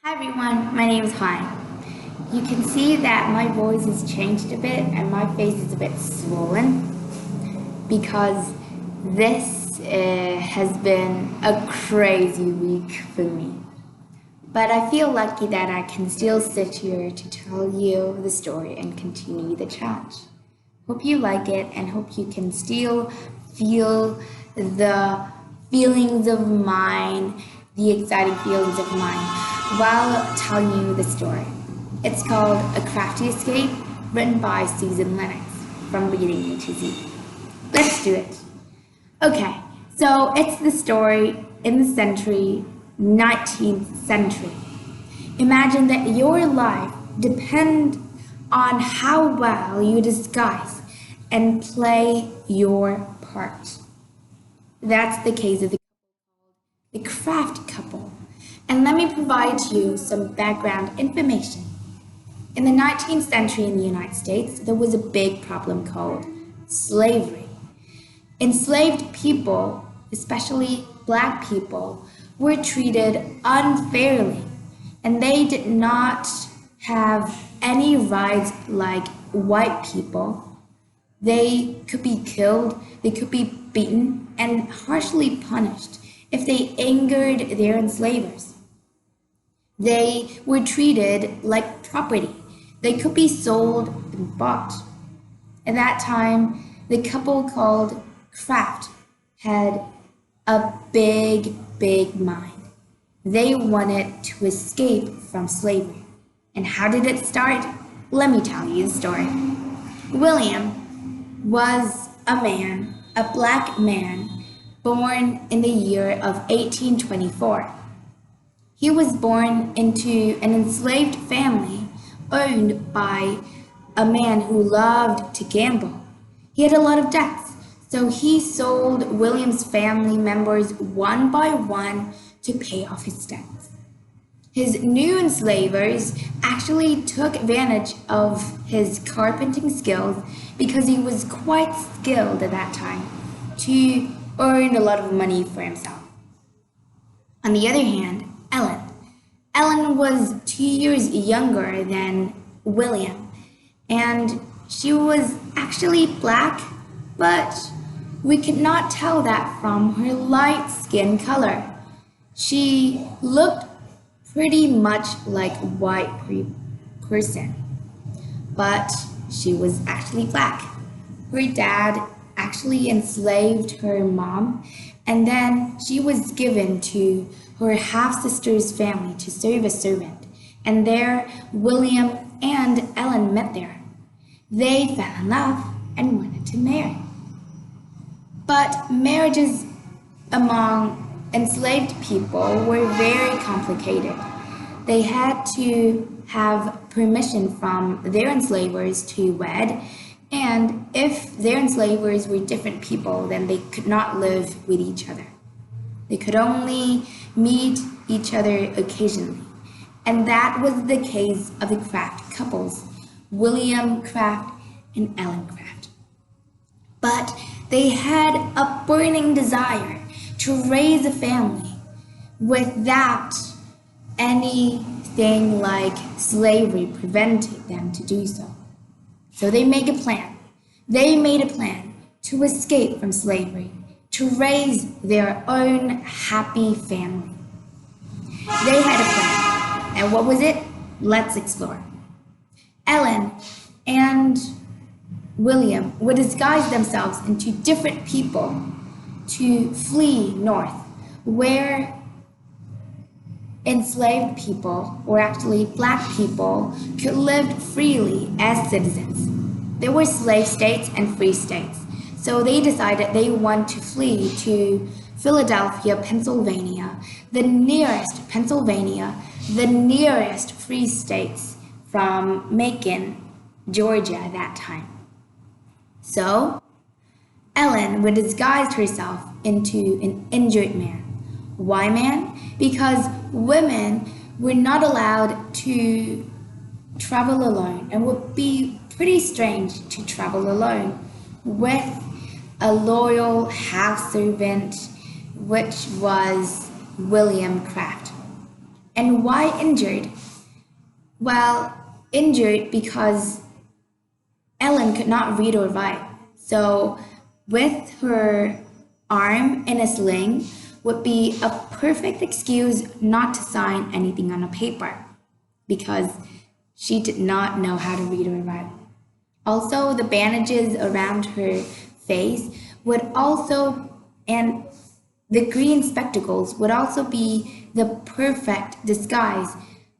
Hi everyone, my name is THÓI. You can see that my voice has changed a bit and my face is a bit swollen because this has been a crazy week for me. But I feel lucky that I can still sit here to tell you the story and continue the challenge. Hope you like it and hope you can still feel the feelings of mine, the exciting feelings of mine, while telling you the story. It's called A Crafty Escape, written by Susan Lennox, from beginning A to Z. Let's do it. Okay, so it's the story in the 19th century. Imagine that your life depends on how well you disguise and play your part. That's the case of the Craft couple. And let me provide you some background information. In the 19th century in the United States, there was a big problem called slavery. Enslaved people, especially black people, were treated unfairly, and they did not have any rights like white people. They could be killed, they could be beaten, and harshly punished if they angered their enslavers. They were treated like property. They could be sold and bought. At that time, the couple called Craft had a big mind. They wanted to escape from slavery. And how did it start? Let me tell you the story. William was a black man, born in the year of 1824. He was born into an enslaved family owned by a man who loved to gamble. He had a lot of debts, so he sold William's family members one by one to pay off his debts. His new enslavers actually took advantage of his carpenting skills because he was quite skilled at that time to earn a lot of money for himself. On the other hand, Ellen was 2 years younger than William, and she was actually black, but we could not tell that from her light skin color. She looked pretty much like a white person, but she was actually black. Her dad actually enslaved her mom, and then she was given to her half-sister's family to serve as servant, and there William and Ellen met there. They fell in love and wanted to marry. But marriages among enslaved people were very complicated. They had to have permission from their enslavers to wed, and if their enslavers were different people, then they could not live with each other. They could only meet each other occasionally. And that was the case of the Craft couples, William Craft and Ellen Craft. But they had a burning desire to raise a family without anything like slavery preventing them to do so. So they made a plan. They made a plan to escape from slavery, to raise their own happy family. They had a plan. And what was it? Let's explore. Ellen and William would disguise themselves into different people to flee north, where enslaved people, or actually black people, could live freely as citizens. There were slave states and free states, so they decided they want to flee to Philadelphia, Pennsylvania, the nearest free states from Macon, Georgia at that time. So Ellen would disguise herself into an injured man. Why man? Because women were not allowed to travel alone, and would be pretty strange to travel alone with a loyal house servant, which was William Craft. And why injured? Well, injured because Ellen could not read or write. So with her arm in a sling would be a perfect excuse not to sign anything on a paper because she did not know how to read or write. Also, the bandages around her face would also, and the green spectacles would also be the perfect disguise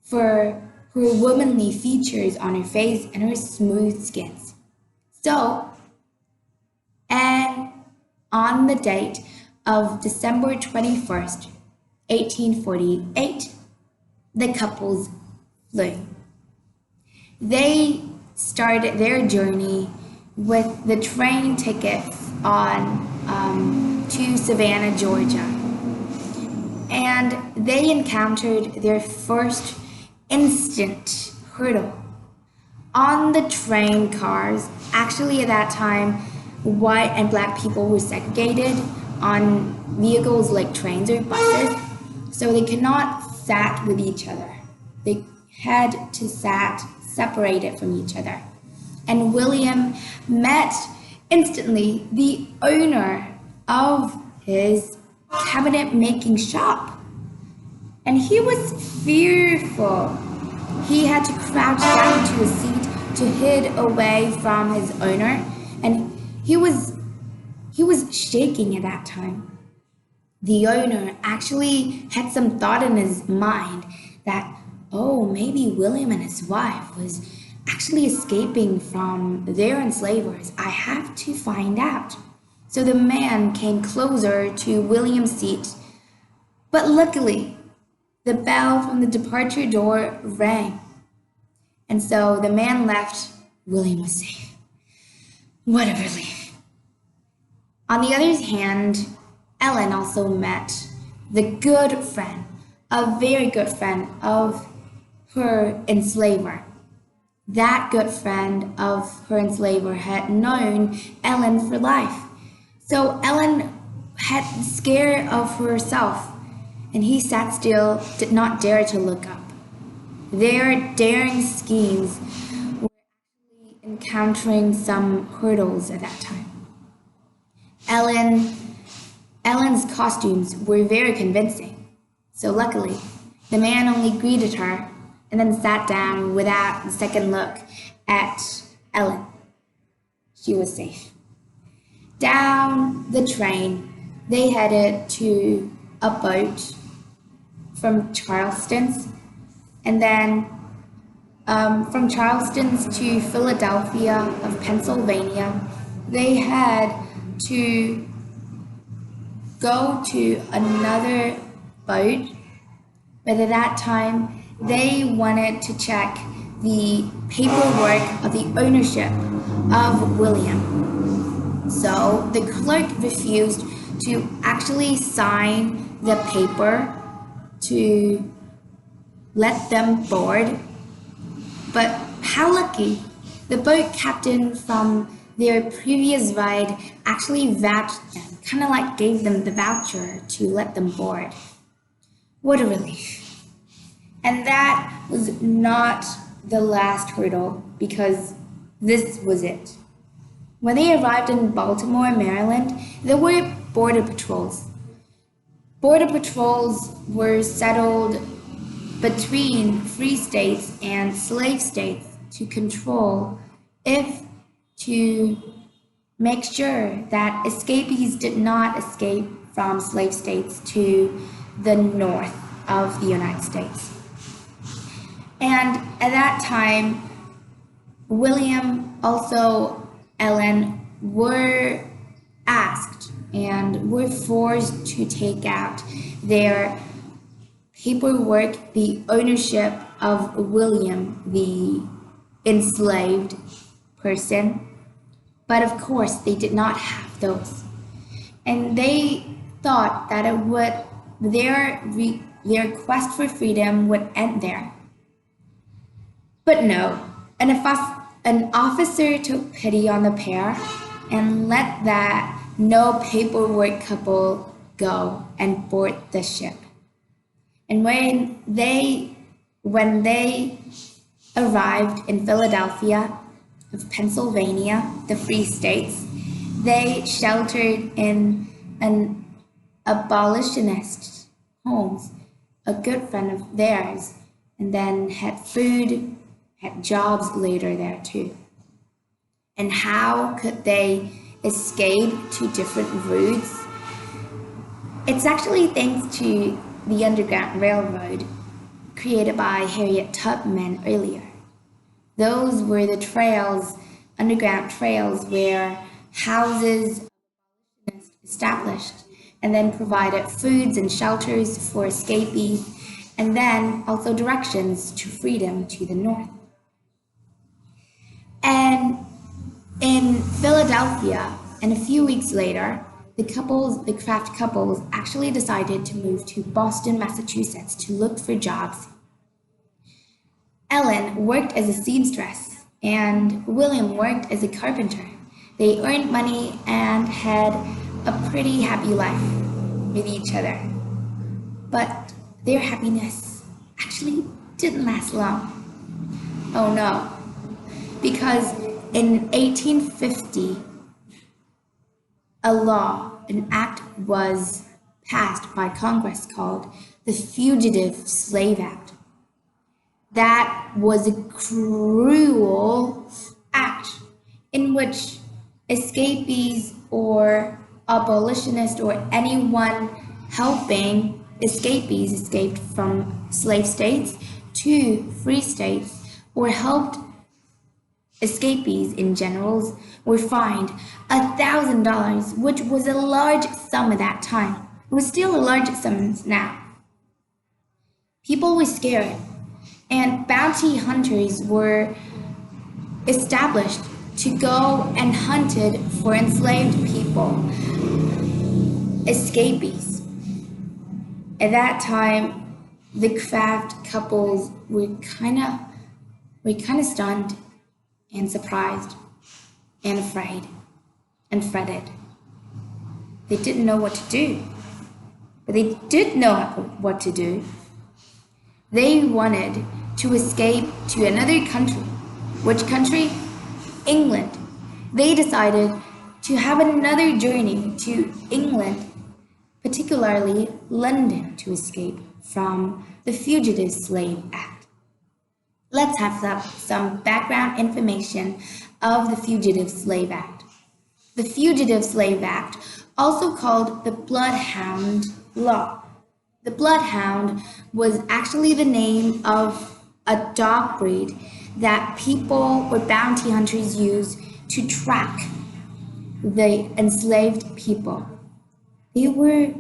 for her womanly features on her face and her smooth skins. So, and on the date of December 21st, 1848, the couples flew. They started their journey with the train tickets on to Savannah, Georgia. And they encountered their first instant hurdle. On the train cars, actually at that time, white and black people were segregated on vehicles like trains or buses, so they could not sat with each other. They had to sat separated from each other. And William met instantly the owner of his cabinet making shop. And he was fearful. He had to crouch down to a seat to hide away from his owner, and he was shaking at that time. The owner actually had some thought in his mind that, oh, maybe William and his wife was actually escaping from their enslavers. I have to find out. So the man came closer to William's seat, but luckily, the bell from the departure door rang. And so the man left. William was safe. What a relief. On the other hand, Ellen also met the good friend, a very good friend of her enslaver. That good friend of her enslaver had known Ellen for life. So Ellen had scared of herself, and he sat still, did not dare to look up. Their daring schemes were actually encountering some hurdles at that time. Ellen's costumes were very convincing. So luckily, the man only greeted her and then sat down without a second look at Ellen. She was safe. Down the train, they headed to a boat from Charleston's, and then from Charleston's to Philadelphia of Pennsylvania, they had to go to another boat, but at that time they wanted to check the paperwork of the ownership of William. So the clerk refused to actually sign the paper to let them board. But how lucky, the boat captain from their previous ride actually vouched them, kind of like gave them the voucher to let them board. What a relief. And that was not the last hurdle, because this was it. When they arrived in Baltimore, Maryland, there were border patrols. Border patrols were settled between free states and slave states to control, to make sure that escapees did not escape from slave states to the north of the United States. And at that time, William, also Ellen, were asked and were forced to take out their paperwork, the ownership of William, the enslaved person. But of course, they did not have those. And they thought that their quest for freedom would end there. But no, an officer took pity on the pair and let that no paperwork couple go and board the ship. And when they arrived in Philadelphia of Pennsylvania, the Free States, they sheltered in an abolitionist homes, a good friend of theirs, and then had food, had jobs later there too. And how could they escape to different routes? It's actually thanks to the Underground Railroad created by Harriet Tubman earlier. Those were the trails, underground trails, where houses established and then provided foods and shelters for escapees, and then also directions to freedom to the north. And in Philadelphia, and a few weeks later, the Craft couples actually decided to move to Boston, Massachusetts to look for jobs. Ellen worked as a seamstress, and William worked as a carpenter. They earned money and had a pretty happy life with each other. But their happiness actually didn't last long. Oh no, because in 1850, an act was passed by Congress called the Fugitive Slave Act. That was a cruel act in which escapees or abolitionists or anyone helping escapees escaped from slave states to free states or helped escapees in general were fined $1,000, which was a large sum at that time. It was still a large sum now. People were scared, and bounty hunters were established to go and hunted for enslaved people, escapees. At that time, the Craft couples were kind of stunned and surprised and afraid and fretted. They didn't know what to do, but they did know what to do. They wanted to escape to another country. Which country? England. They decided to have another journey to England, particularly London, to escape from the Fugitive Slave Act. Let's have some background information of the Fugitive Slave Act. The Fugitive Slave Act, also called the Bloodhound Law. The Bloodhound was actually the name of a dog breed that people or bounty hunters used to track the enslaved people. They were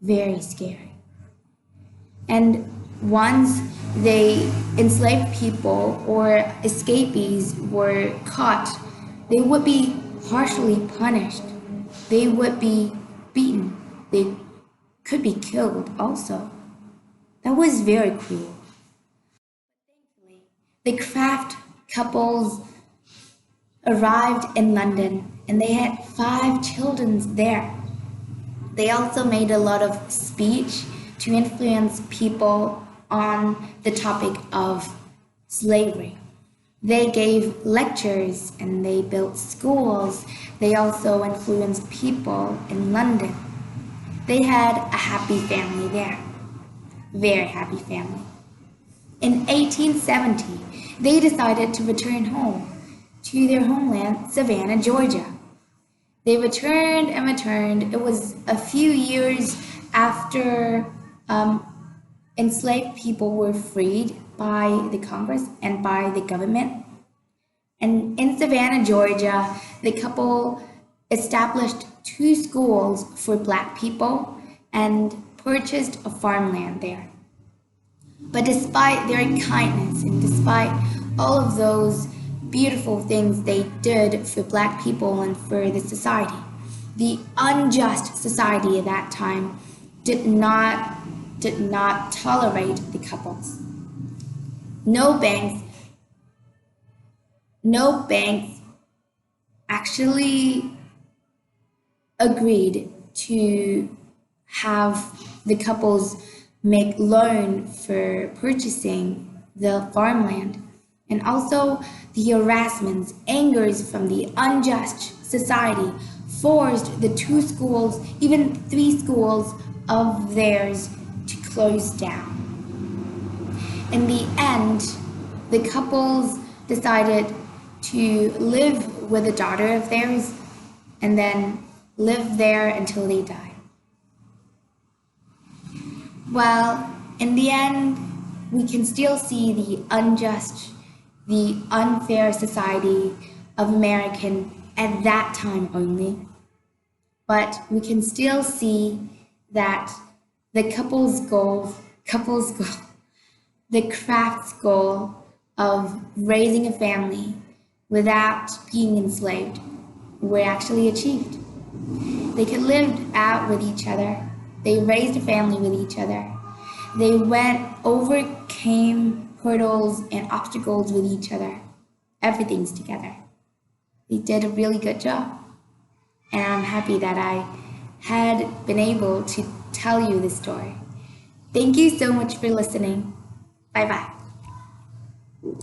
very scary. And once they enslaved people or escapees were caught, they would be harshly punished. They would be beaten. They could be killed also. That was very cruel. Thankfully, the Craft couples arrived in London and they had 5 children there. They also made a lot of speech to influence people on the topic of slavery. They gave lectures and they built schools. They also influenced people in London. They had a happy family there, very happy family. In 1870, they decided to return home to their homeland, Savannah, Georgia. They returned and returned. It was a few years after enslaved people were freed by the Congress and by the government. And in Savannah, Georgia, the couple established 2 schools for Black people and purchased a farmland there. But despite their kindness and despite all of those beautiful things they did for Black people and for the society, the unjust society at that time did not tolerate the couples. No banks actually agreed to have the couples make loan for purchasing the farmland, and also the harassments, angers from the unjust society forced the 2 schools, even 3 schools of theirs to close down. In the end, the couples decided to live with a daughter of theirs and then live there until they died. Well, in the end, we can still see the unjust, the unfair society of American at that time only. But we can still see that the the craft's goal of raising a family without being enslaved were actually achieved. They could live out with each other. They raised a family with each other. They overcame hurdles and obstacles with each other. Everything's together. They did a really good job. And I'm happy that I had been able to tell you this story. Thank you so much for listening. Bye-bye.